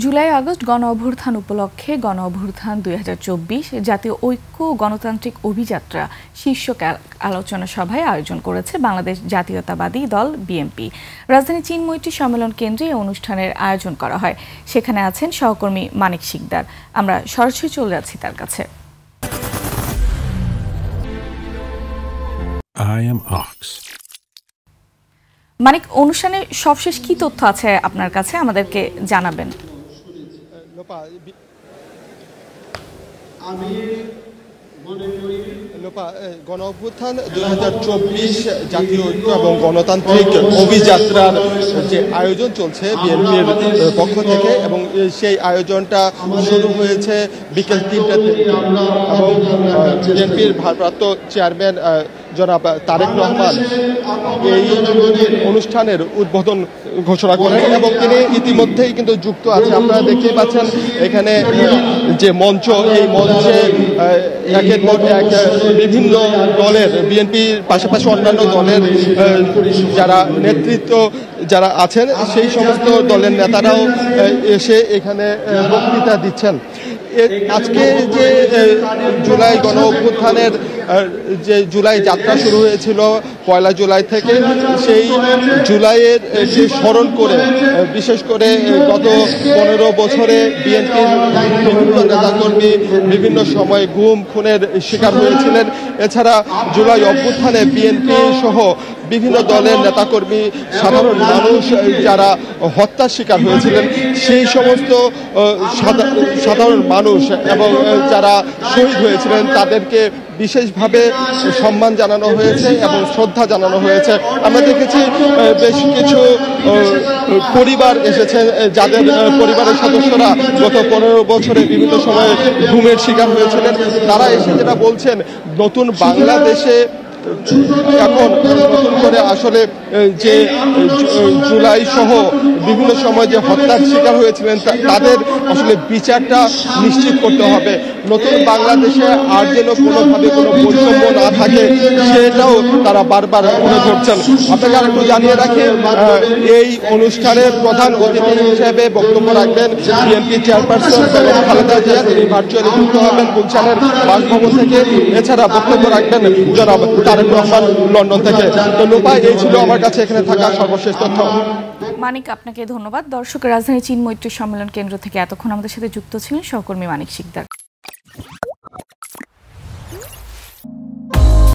July August গণ অভ্যুত্থান উপলক্ষে গণ অভ্যুত্থান ২০২৪ জাতীয় ঐক্য গণতান্ত্রিক অভিযাত্রা শীর্ষক আলোচনা সভায় আয়োজন করেছে বাংলাদেশ জাতীয়তাবাদী দল বিএনপি। রাজধানী চিন্ময়ী সম্মেলন কেন্দ্রে এই অনুষ্ঠানের আয়োজন করা হয়। সেখানে আছেন সহকর্মী মানিক শিকদার। আমরা সরাসরি চলে যাচ্ছি তার কাছে। মানিক, অনুষ্ঠানে সবশেষ কি তথ্য আছে আপনার কাছে, আমাদেরকে জানাবেন। আমি মনে করি গণ অভ্যুত্থান ২০২৪ জাতীয় ঐক্য এবং গণতান্ত্রিক অভিযাত্রার যে আয়োজন চলছে বিএনপির পক্ষ থেকে, এবং সেই আয়োজনটা শুরু হয়েছে বিকেল ৩টা থেকে, এবং বিএনপির ভারপ্রাপ্ত চেয়ারম্যান জনাব তারেক রহমান এই অনুষ্ঠানের উদ্বোধন ঘোষণা করেন এবং তিনি ইতিমধ্যেই কিন্তু যুক্ত আছে। আপনারা দেখতেই পাচ্ছেন এখানে যে মঞ্চ, এই মঞ্চে একের পর এক বিভিন্ন দলের, বিএনপির পাশাপাশি অন্যান্য দলের যারা নেতৃত্ব যারা আছেন সেই সমস্ত দলের নেতারাও এসে এখানে বক্তৃতা দিচ্ছেন। আজকে যে জুলাই গণ অভ্যুত্থানের যে জুলাই যাত্রা শুরু হয়েছিল ১ জুলাই থেকে, সেই জুলাইয়ের যে স্মরণ করে বিশেষ করে গত ১৫ বছরে বিএনপির বিভিন্ন নেতাকর্মী বিভিন্ন সময় গুম খুনের শিকার হয়েছিলেন। এছাড়া জুলাই অভ্যুত্থানে বিএনপি সহ বিভিন্ন দলের নেতাকর্মী, সাধারণ মানুষ যারা হত্যার শিকার হয়েছিলেন, সেই সমস্ত সাধারণ মানুষ এবং যারা শহীদ হয়েছিলেন তাদেরকে বিশেষভাবে সম্মান জানানো হয়েছে এবং শ্রদ্ধা জানানো হয়েছে। আমরা দেখেছি বেশ কিছু পরিবার এসেছে যাদের পরিবারের সদস্যরা গত ১৫ বছরে বিভিন্ন সময়ে গুমের শিকার হয়েছিলেন। তারা এসে যেটা বলছেন, নতুন বাংলাদেশে এখন নতুন করে আসলে যে জুলাই সহ বিভিন্ন সময় যে হত্যার শিকার হয়েছিলেন তাদের আসলে বিচারটা নিশ্চিত করতে হবে। নতুন বাংলাদেশে আর যেন কোনোভাবে কোনো বৈষম্য না থাকে সেটাও তারা বারবার তুলে ধরছেন। আপনাকে আর একটু জানিয়ে রাখি, এই অনুষ্ঠানের প্রধান অতিথি হিসেবে বক্তব্য রাখবেন বিএনপি চেয়ারপারসন খালেদা জিয়া। তিনি ভার্চুয়ালি যুক্ত হবেন গুলশানের বাসভবন থেকে। এছাড়া বক্তব্য রাখবেন জনাব তারেক রহমান লন্ডন থেকে। তো লোপা, এই ছিল আমার কাছে এখানে থাকা সর্বশেষ তথ্য। মানিক, আপনাকে ধন্যবাদ। দর্শক, রাজধানী চিন্ময়ী সম্মেলন কেন্দ্র থেকে এতক্ষণ আমাদের সাথে যুক্ত ছিলেন সহকর্মী মানিক শিকদার।